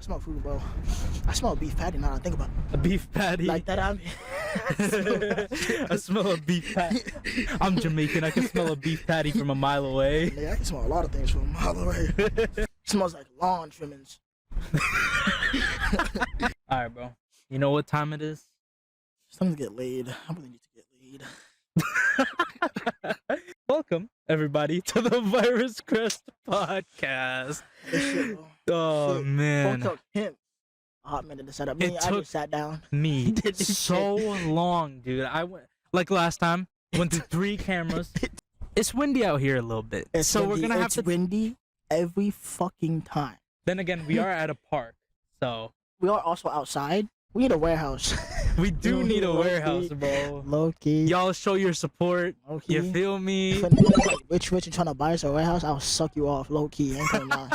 smell food, bro. I smell a beef patty now that I think about it. A beef patty. Like that, I mean. I smell a beef patty. I'm Jamaican. I can smell a beef patty from a mile away. Yeah, I can smell a lot of things from a mile away. It smells like lawn trimmings. Alright, bro. You know what time it is? It's time to get laid. I really need to get laid. Welcome, everybody, to the Virus Crest podcast. Shit, Oh, shit. man. Took him a hot minute to set up. It I took just sat down. Me Did this so long, dude. I went, like last time, went to 3 cameras. It's windy out here a little bit. It's We're windy. going to have It's to... windy every fucking time. Then again, we are at a park, so... We are also outside. We need a warehouse. We do need a Low-key. warehouse, bro. Low key. Y'all show your support. Low key. You feel me? If a nigga like rich and trying to buy us a warehouse, I'll suck you off. Low key. Ain't gonna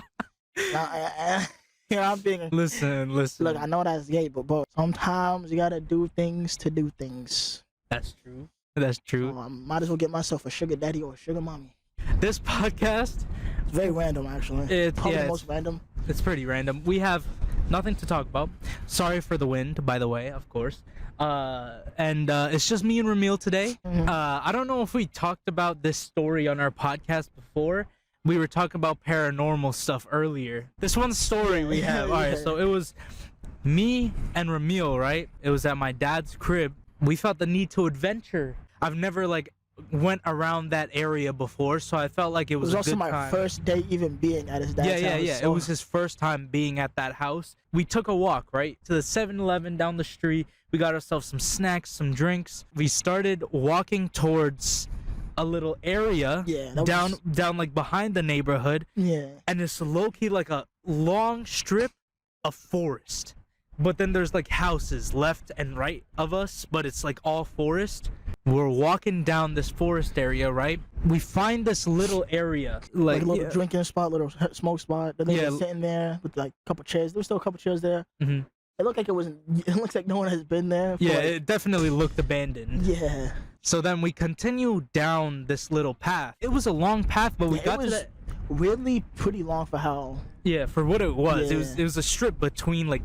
lie. I'm being. Listen. Look, I know that's gay, but bro, sometimes you gotta do things to do things. That's true. That's true. So I might as well get myself a sugar daddy or a sugar mommy. This podcast, It's very random, actually. Probably the most random. it's pretty random. We have nothing to talk about. Sorry for the wind, by the way, of course. And it's just me and Ramil today. Mhm. I don't know if we talked about this story on our podcast before. We were talking about paranormal stuff earlier. This one story we have. All right, Yeah. so it was me and Ramil, right? It was at my dad's crib. We felt the need to adventure. I've never went around that area before, so I felt like it It was was a also good my time. first day even being at his dad's house. Yeah. So It was his first time being at that house. We took a walk, right, to the 7-Eleven down the street. We got ourselves some snacks, some drinks. We started walking towards a little area Yeah, that down was- like behind the neighborhood, Yeah. and it's low-key like a long strip of forest. But then there's like houses left and right of us, but it's like all forest. We're walking down this forest area, right? We find this little area, Like a little yeah. drinking spot, little smoke spot. The nigga Yeah. was sitting there with like a couple chairs. There was still a couple chairs there. Mhm. It looked like it wasn't. It looks like no one has been there. For Yeah, like, it definitely looked abandoned. yeah. So then we continue down this little path. It was a long path, but we Yeah, got it to was that. weirdly pretty long for how. Yeah, for what it was. Yeah. It was a strip between like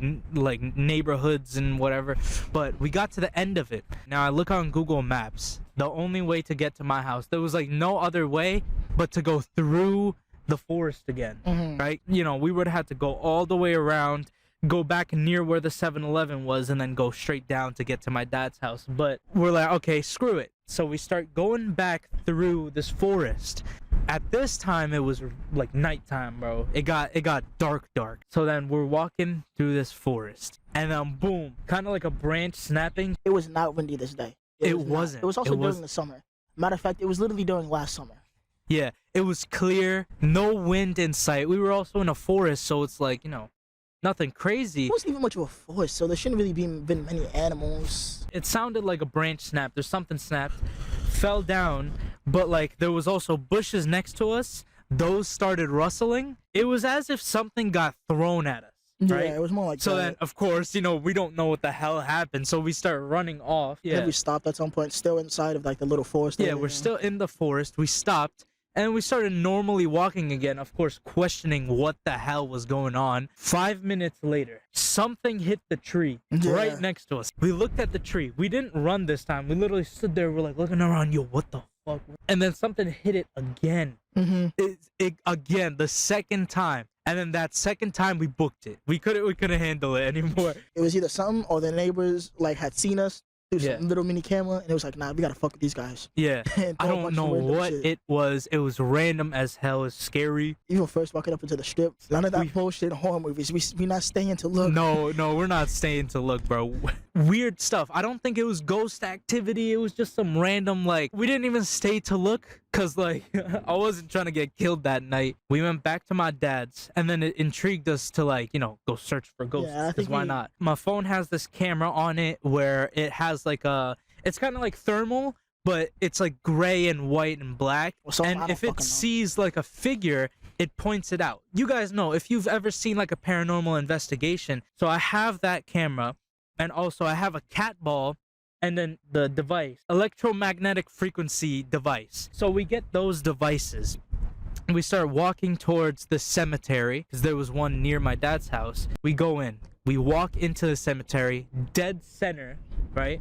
neighborhoods and whatever. But we got to the end of it. Now I look on Google Maps. The only way to get to my house, there was like no other way but to go through the forest again. Mhm. Right? You know, we would have to go all the way around, go back near where the 7-Eleven was, and then go straight down to get to my dad's house. But we're like, okay, screw it. So we start going back through this forest. At this time, it was like nighttime, bro. It got dark. So then we're walking through this forest, and then boom, kind of like a branch snapping. It was not windy this day. It was not. wasn't. It was also It during was- the summer. Matter of fact, it was literally during last summer. Yeah, it was clear, no wind in sight. We were also in a forest, so it's like, you know, nothing crazy. It wasn't even much of a forest, so there shouldn't really been many animals. It sounded like a branch snapped or something snapped, fell down, but like there was also bushes next to us. Those started rustling. It was as if something got thrown at us, right? Yeah, it was more like So that. then, of course, you know, we don't know what the hell happened, so we start running off. Then we stopped at some point, still inside of like the little forest. Yeah, area. we're still in the forest. We stopped and we started normally walking again, of course, questioning what the hell was going on. 5 minutes later, something hit the tree right Yeah. next to us. We looked at the tree. We didn't run this time. We literally stood there. We're like looking around. Yo, what the fuck? And then something hit it again. Mm-hmm. It again, the second time. And then that second time we booked it. We couldn't handle it anymore. It was either something or the neighbors like had seen us through Yeah. some little mini camera, and it was like, nah, we gotta fuck with these guys. Yeah. And I throw a don't bunch know of random what shit. it was. It was random as hell. It's scary. Even first walking up into the strip, none of that We- bullshit horror movies. We not staying to look. No, we're not staying to look, bro. Weird stuff. I don't think it was ghost activity. It was just some random, like, we didn't even stay to look because, like, I wasn't trying to get killed that night. We went back to my dad's, and then it intrigued us to, like, you know, go search for ghosts. Yeah, I Because think why we- not? My phone has this camera on it where it has, like, it's kind of like thermal, but it's, like, gray and white and black. Well, so I And don't if it fucking know. sees, like, a figure, it points it out. You guys know, if you've ever seen, like, a paranormal investigation. So I have that camera. And also I have a cat ball and then the device, electromagnetic frequency device. So we get those devices We start walking towards the cemetery because there was one near my dad's house. We go in. We walk into the cemetery, dead center, right?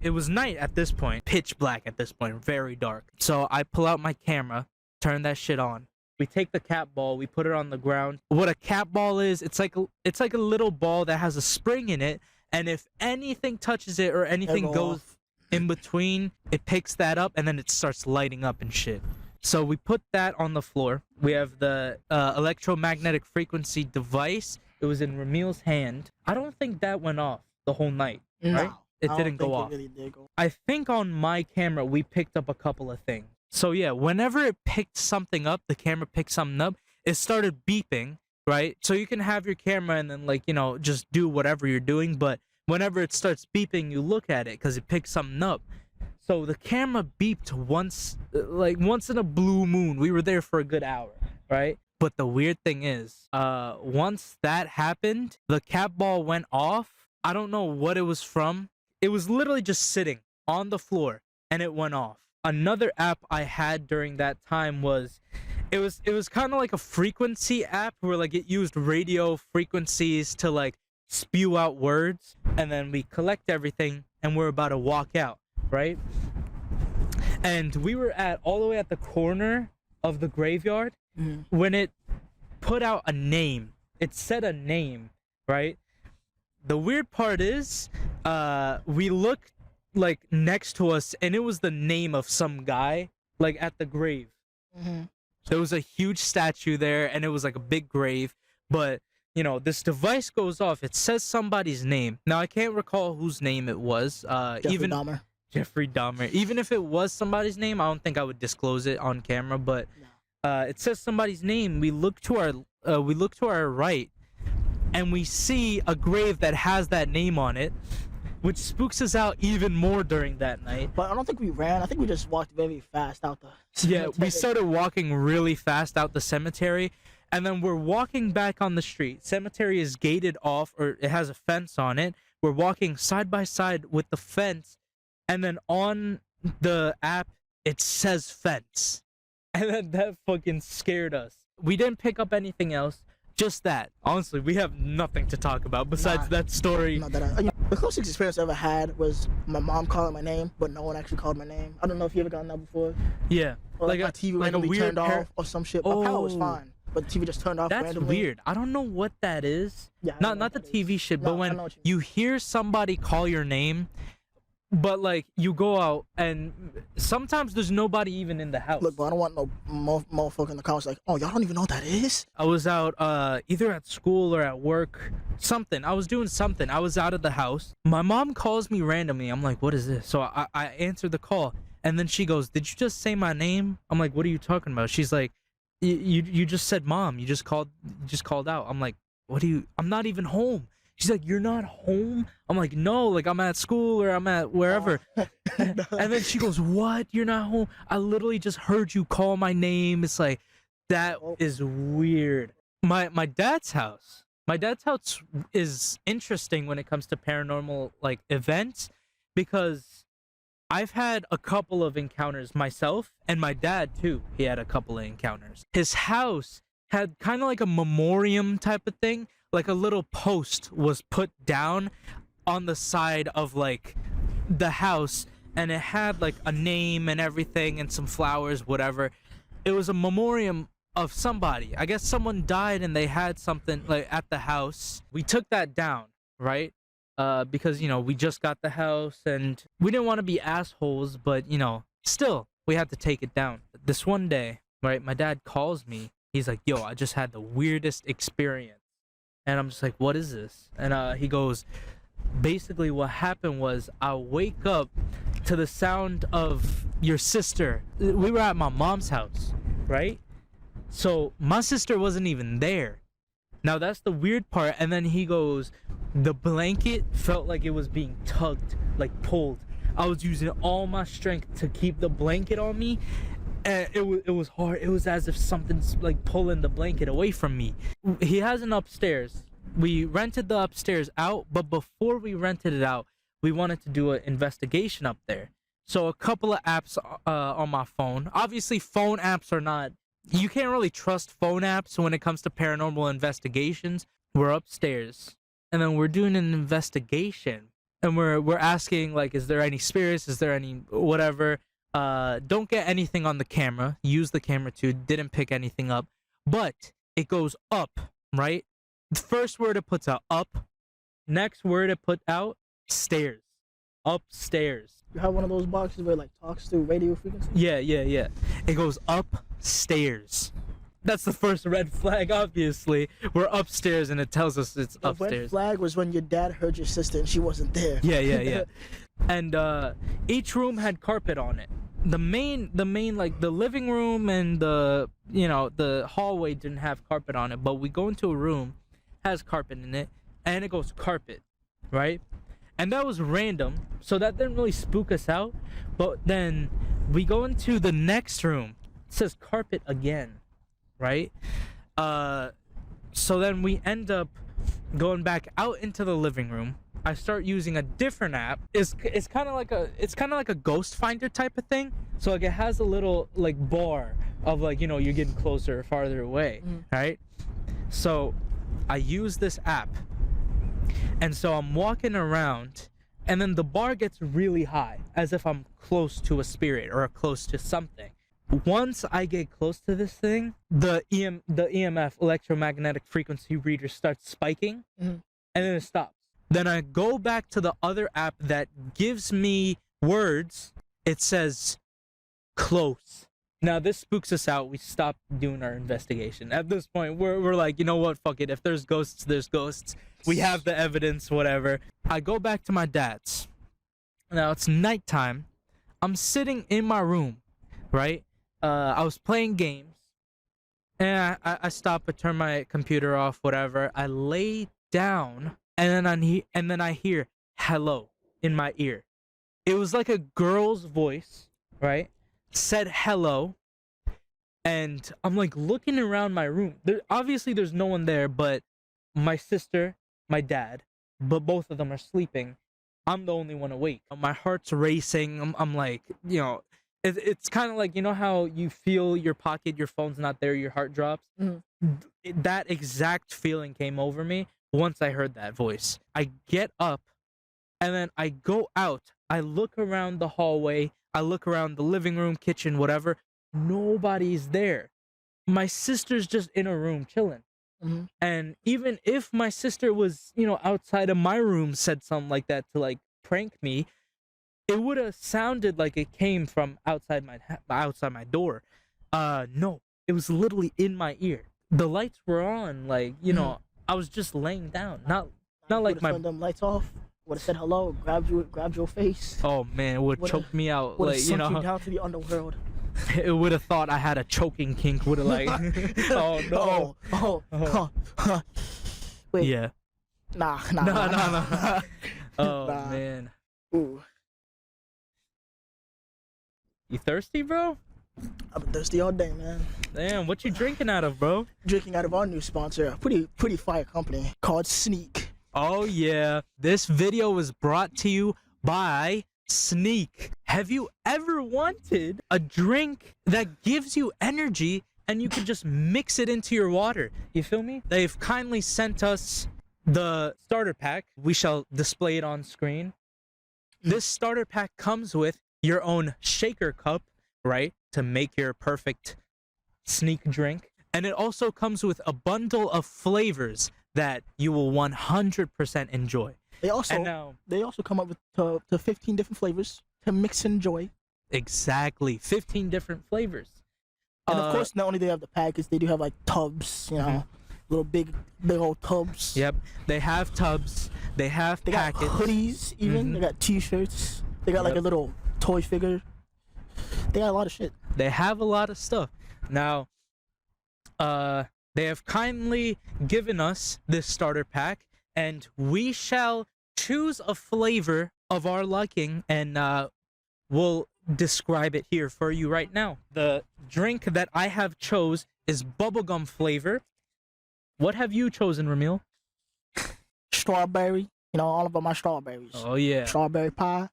It was night at this point, pitch black at this point, very dark. So I pull out my camera, turn that shit on. We take the cat ball, we put it on the ground. What a cat ball is, it's like a little ball that has a spring in it, and if anything touches it or anything goes in between, it picks that up and then it starts lighting up and shit. So we put that on the floor. We have the electromagnetic frequency device. It was in Ramil's hand. I don't think that went off the whole night, right? It didn't go off. Really did go. I think on my camera we picked up a couple of things. So yeah, whenever it picked something up, the camera picked something up, it started beeping, right? So you can have your camera and then, like, you know, just do whatever you're doing, but whenever it starts beeping, you look at it because it picks something up. So the camera beeped once in a blue moon. We were there for a good hour, right? But the weird thing is, once that happened, the cat ball went off. I don't know what it was from. It was literally just sitting on the floor and it went off. Another app I had during that time was kind of like a frequency app where, like, it used radio frequencies to, like, spew out words, and then we collect everything and we're about to walk out, right? And we were all the way at the corner of the graveyard when it put out a name. It said a name, right? The weird part is, we looked, like, next to us, and it was the name of some guy, like, at the grave. There was a huge statue there, and it was like a big grave. But, you know, this device goes off. It says somebody's name. Now, I can't recall whose name it was. Jeffrey Dahmer. Even if it was somebody's name, I don't think I would disclose it on camera. But it says somebody's name. We look to our right, and we see a grave that has that name on it, which spooks us out even more during that night. But I don't think we ran. I think we just walked very fast out the cemetery. Yeah, we started walking really fast out the cemetery, and then we're walking back on the street. Cemetery is gated off, or it has a fence on it. We're walking side by side with the fence, and then on the app, it says fence. And then that fucking scared us. We didn't pick up anything else. Just that. Honestly, we have nothing to talk about besides that story. The closest experience I ever had was my mom calling my name, but no one actually called my name. I don't know if you ever gotten that before. Yeah. Or like my TV randomly turned off or some shit. My power was fine, but the TV just turned off randomly. That's weird. I don't know what that is. Yeah, not the TV shit, but when you hear somebody call your name, but, like, you go out and sometimes there's nobody even in the house. Look, but I don't want no motherfucker in the comments like, oh, y'all don't even know what that is? I was out either at school or at work. Something. I was doing something. I was out of the house. My mom calls me randomly. I'm like, what is this? So I answered the call. And then she goes, did you just say my name? I'm like, what are you talking about? She's like, you just said mom. You just called out. I'm like, I'm not even home. She's like, you're not home? I'm like, no, like, I'm at school or I'm at wherever. And then she goes, what? You're not home? I literally just heard you call my name. It's like, that is weird. My dad's house. My dad's house is interesting when it comes to paranormal, like, events, because I've had a couple of encounters myself, and my dad too. He had a couple of encounters. His house had kind of like a memoriam type of thing. Like, a little post was put down on the side of, like, the house, and it had, like, a name and everything and some flowers, whatever. It was a memoriam of somebody. I guess someone died and they had something, like, at the house. We took that down, right? Because, you know, we just got the house and we didn't want to be assholes, but, you know, still, we had to take it down. This one day, right, my dad calls me. He's like, yo, I just had the weirdest experience. And I'm just like, what is this? And he goes, basically what happened was I wake up to the sound of your sister. We were at my mom's house, right? So my sister wasn't even there. Now that's the weird part. And then he goes, the blanket felt like it was being tugged, like pulled. I was using all my strength to keep the blanket on me. And it was hard. It was as if something's, like, pulling the blanket away from me. He has an upstairs. We rented the upstairs out, but before we rented it out, we wanted to do an investigation up there. So a couple of apps on my phone. Obviously, phone apps are not you can't really trust phone apps when it comes to paranormal investigations. We're upstairs, and then we're doing an investigation, and we're asking, like, is there any spirits? Is there any whatever? Don't get anything on the camera. Use the camera too. Didn't pick anything up, but it goes up, right? The first word it puts out, up. Next word it put out, stairs. Upstairs. You have one of those boxes where it like talks through radio frequency? Yeah. It goes upstairs. That's the first red flag, obviously. We're upstairs and it tells us it's The upstairs. red flag was when your dad heard your sister and she wasn't there. Yeah. And each room had carpet on it. The main like the living room and the hallway didn't have carpet on it, but we go into a room, has carpet in it, and it goes carpet, right? And that was random, so that didn't really spook us out. But then we go into the next room, it says carpet again, right? So then we end up going back out into the living room. I start using a different app. It's kind of like a ghost finder type of thing. So like it has a little like bar of like, you're getting closer or farther away, right? So I use this app. And so I'm walking around, and then the bar gets really high, as if I'm close to a spirit or close to something. Once I get close to this thing, the EMF, electromagnetic frequency reader, starts spiking, and then it stops. Then I go back to the other app that gives me words. It says close. Now this spooks us out. We stop doing our investigation. At this point, we're like, you know what? Fuck it. If there's ghosts, there's ghosts. We have the evidence, whatever. I go back to my dad's. Now it's nighttime. I'm sitting in my room, right? I was playing games, and I stop. I turn my computer off, whatever. I lay down, and then I hear hello in my ear. It was like a girl's voice, right? Said hello, and I'm like looking around my room. Obviously there's no one there, but my sister, my dad, but both of them are sleeping. I'm the only one awake. My heart's racing. I'm like, it's kind of like, how you feel your pocket, your phone's not there, your heart drops. That exact feeling came over me once I heard that voice. I get up, and then I go out. I look around the hallway. I look around the living room, kitchen, whatever. Nobody's there. My sister's just in a room chilling. And even if my sister was, outside of my room, said something like that to like prank me, it would have sounded like it came from outside my door. No, it was literally in my ear. The lights were on, like, I was just laying down. Not like my turned them lights off. Would have said hello, grabbed your face. Oh man, it would have choked me out. Like, you down to the underworld. It would have thought I had a choking kink. Would have like, oh no. Wait. Yeah. Nah. Oh Nah. man. Ooh. You thirsty, bro? I've been thirsty all day, man. Damn, what you drinking out of, bro? Drinking out of our new sponsor, a pretty fire company called Sneak. Oh yeah, this video was brought to you by Sneak. Have you ever wanted a drink that gives you energy and you can just mix it into your water? You feel me? They've kindly sent us the starter pack. We shall display it on screen. This starter pack comes with your own shaker cup, right, to make your perfect Sneak drink. And it also comes with a bundle of flavors that you will 100% enjoy. They also come up with to 15 different flavors to mix and enjoy. Exactly, 15 different flavors. And of course, not only do they have the packets, they do have like tubs, little big old tubs. Yep, they have tubs. They have packets. Got hoodies, even. They got T-shirts. They got like a little toy figure. They got a lot of shit. They have a lot of stuff. Now, they have kindly given us this starter pack, and we shall choose a flavor of our liking, and we'll describe it here for you right now. The drink that I have chose is bubblegum flavor. What have you chosen, Ramil? Strawberry. All of them are strawberries. Oh yeah. Strawberry pie.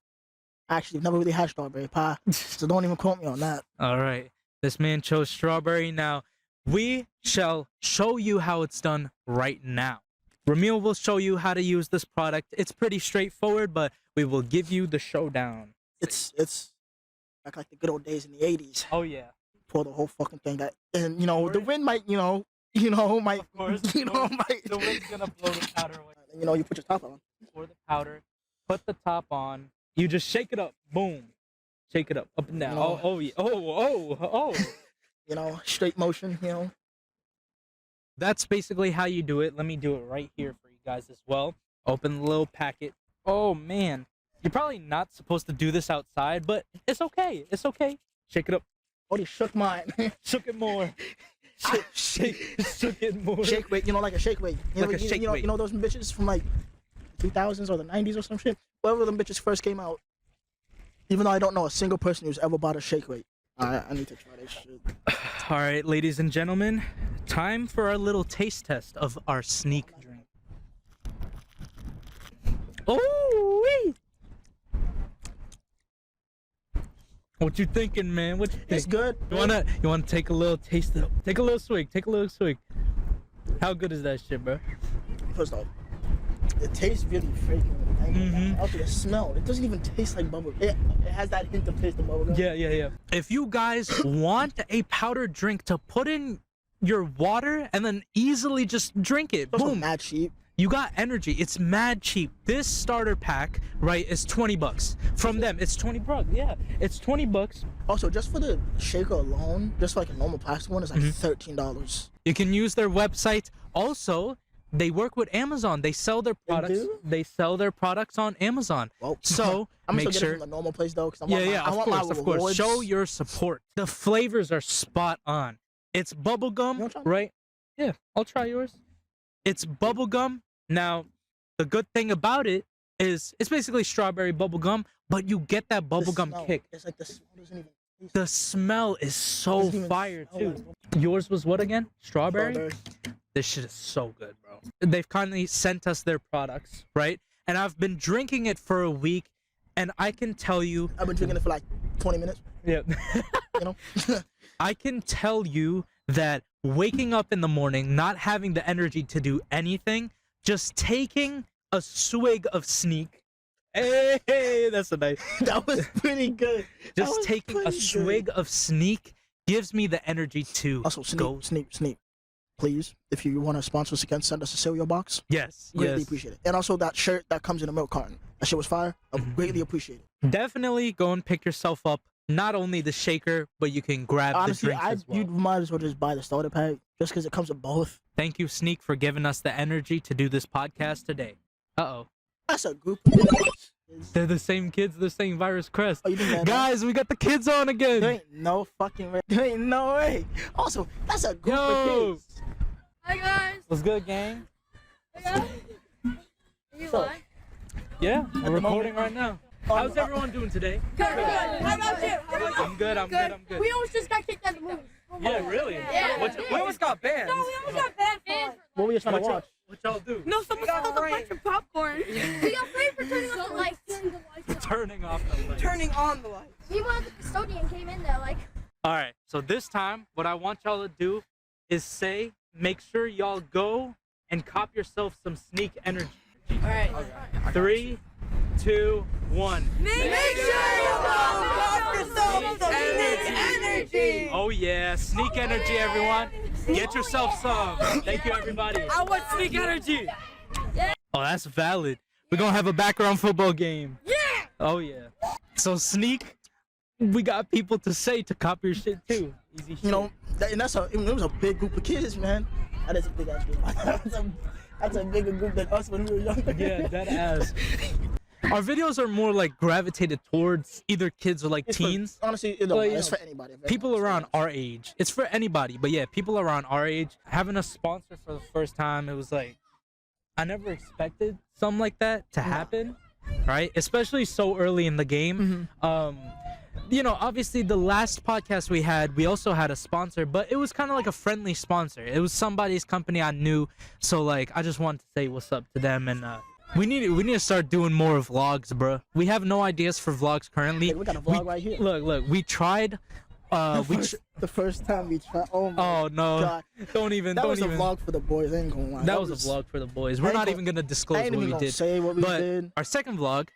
Actually, I've never really had strawberry pie, so don't even quote me on that. All right. This man chose strawberry. Now, we shall show you how it's done right now. Ramil will show you how to use this product. It's pretty straightforward, but we will give you the showdown. It's like the good old days in the 80s. Oh, yeah. Pour the whole fucking thing that, and the wind might, might, Of course. might. The wind's gonna blow the powder away. You put your top on. Pour the powder, put the top on. You just shake it up. Boom. Shake it up and down. Yeah. Oh. Straight motion, That's basically how you do it. Let me do it right here for you guys as well. Open the little packet. Oh, man. You're probably not supposed to do this outside, but it's okay. It's okay. Shake it up. Oh, he shook mine. Shook it more. Shook it more. Shake weight, like a shake weight. Like a shake weight. You know those bitches from like 2000s or the 90s or some shit? Wherever them bitches first came out. Even though I don't know a single person who's ever bought a shake weight. I need to try this shit. All right, ladies and gentlemen, time for our little taste test of our sneak drink. Oh, what you thinking, man? What you think? It's good. You wanna take a little taste of, take a little swig. How good is that shit, bro? First off, it tastes really fragrant. Also, the smell, it doesn't even taste like bubble. It has that hint of taste of bubble gum. Yeah. If you guys want a powdered drink to put in your water and then easily just drink it, It's also boom. mad cheap. You got energy. It's mad cheap. This starter pack, right, is $20. From them, it's $20. Yeah, it's $20. Also, just for the shaker alone, just like a normal plastic one, is like $13. You can use their website. Also, they work with Amazon. They sell their products. They sell their products on Amazon. Well, so I'm make gonna get it sure. from the normal place though, because Of course. Show your support. The flavors are spot on. It's bubblegum, right? Yeah, I'll try yours. It's bubblegum. Now, the good thing about it is it's basically strawberry bubblegum, but you get that bubblegum kick. It's like the smell doesn't even taste. The smell is so fire too. Yours was what again? Strawberry? This shit is so good, bro. They've kindly sent us their products, right? And I've been drinking it for a week, and I can tell you... I've been drinking it for like 20 minutes. Yeah. I can tell you that waking up in the morning, not having the energy to do anything, just taking a swig of sneak. Hey, that's a nice... That was pretty good. Just taking a swig of sneak gives me the energy to also, go... Sneak. Please, if you want to sponsor us again, send us a cereal box. Yes. Greatly appreciate it. And also that shirt that comes in a milk carton. That shit was fire. I greatly appreciate it. Definitely go and pick yourself up. Not only the shaker, but you can grab the drinks as well. You might as well just buy the starter pack just because it comes with both. Thank you, Sneak, for giving us the energy to do this podcast today. Uh-oh. That's a group of kids. They're the same kids, the same virus Crest. Oh, you think that? Guys, we got the kids on again. There ain't no fucking way. There ain't no way. Also, that's a group of kids. Hi guys. What's good, gang? Hey guys. Are you live? Yeah, we're recording right now. How's everyone doing today? Good. How about you? I'm good. We almost just got kicked out of the movie. Yeah, really? Yeah. We almost got banned. No, we almost got banned for it. What were you trying to watch? What y'all do? No, someone stole a bunch of popcorn. We got paid for turning off the lights. Turning off the lights. Turning on the lights. Meanwhile, the custodian came in there like... Alright, so this time, what I want y'all to do is make sure y'all go and cop yourself some sneak energy. Alright. 3, 2, 1. Make sure you cop yourself some energy. Oh yeah, sneak energy, everyone. Get yourself some. Thank you, everybody. I want sneak energy. Oh, that's valid. We're gonna have a background football game. Yeah. Oh yeah. So sneak, we got people to say to cop your shit too. Easy shit. And it was a big group of kids, man. That is a big ass group. That's a bigger group than us when we were younger. Yeah, that ass. Our videos are more like gravitated towards either kids or like teens. Honestly, it's for anybody. People around our age. It's for anybody, but yeah, people around our age. Having a sponsor for the first time, it was like, I never expected something like that to happen, right? Especially so early in the game. Obviously the last podcast we had, we also had a sponsor, but it was kind of like a friendly sponsor. It was somebody's company I knew, so like I just wanted to say what's up to them, and we need to start doing more vlogs, bro. We have no ideas for vlogs currently. We got a vlog right here. Look, we tried The first time we tried. Oh my Oh no! god. Don't even. That don't was a even. vlog for the boys. I ain't gonna lie. That was a vlog for the boys. We're ain't not gonna- even gonna I disclose ain't what even we gonna did. say what we But did. our second vlog,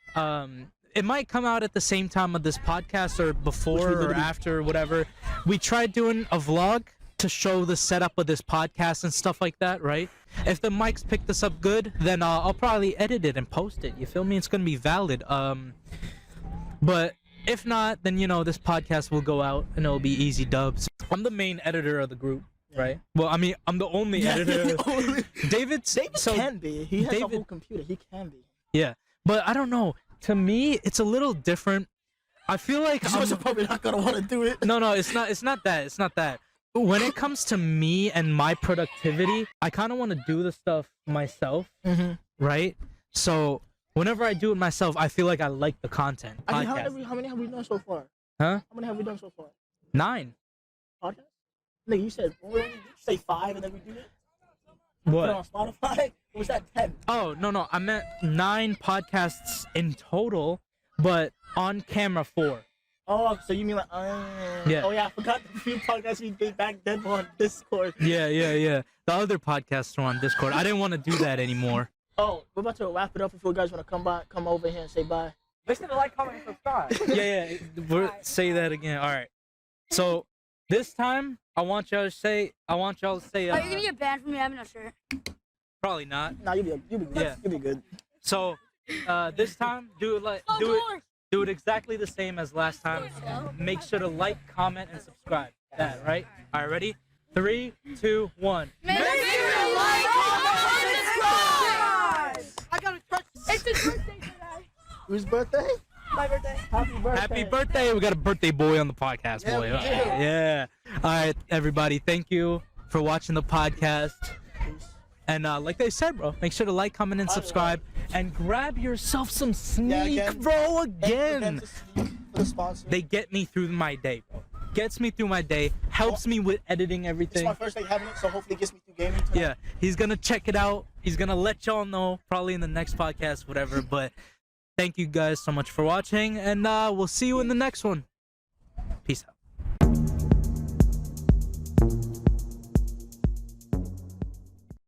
it might come out at the same time of this podcast or before or literally- after, whatever. We tried doing a vlog to show the setup of this podcast and stuff like that, right? If the mics pick this up good, then I'll probably edit it and post it. You feel me? It's gonna be valid. But if not, then this podcast will go out and it'll be easy dubs. I'm the main editor of the group, right? Well, I mean, I'm the only editor. David can be. He has a David- whole computer. He can be. Yeah, but I don't know. To me, it's a little different. I feel like You guys are probably not gonna want to do it. no, it's not. It's not that. It's not that. When it comes to me and my productivity, I kind of want to do the stuff myself, right? So whenever I do it myself, I feel like I like the content. I mean, Podcast. how many have we done so far? Huh? How many have we done so far? 9. Podcast? Nigga, you said did you say 5 and then we do it? Put it What? on Spotify? Or was that 10? Oh no, I meant 9 podcasts in total, but on camera 4. Oh, so you mean like Yeah. Oh yeah, I forgot the few podcasts we did back then on Discord. Yeah. The other podcasts are on Discord. I didn't want to do that anymore. Oh, we're about to wrap it up. If you guys want to come over here and say bye. Make sure to like, comment, and subscribe. Yeah. Say that again. All right. So this time, I want y'all to say. Are you gonna get banned from me having a shirt? Probably not. Nah, you'll be good. Yeah. You'll be good. So this time, do it exactly the same as last time. Make sure to like, comment, and subscribe. That right? All right, ready? 3, 2, 1. Make sure to like, comment, and subscribe! I got a touch. It's his birthday today. Whose birthday? My birthday. Happy birthday. Happy birthday! We got a birthday boy on the podcast, Yeah, boy. we do. Yeah. All right, everybody. Thank you for watching the podcast. And like they said, bro, make sure to like, comment, and subscribe. And grab yourself some sneak, again. bro, Thank you again. for the sponsor. They get me through my day, bro. Gets me through my day. Helps me with editing It's everything. my first day having it, so hopefully it gets me through gaming tonight. Yeah, he's gonna check it out. He's gonna let y'all know probably in the next podcast, whatever. But thank you guys so much for watching, and we'll see you in the next one. Peace out.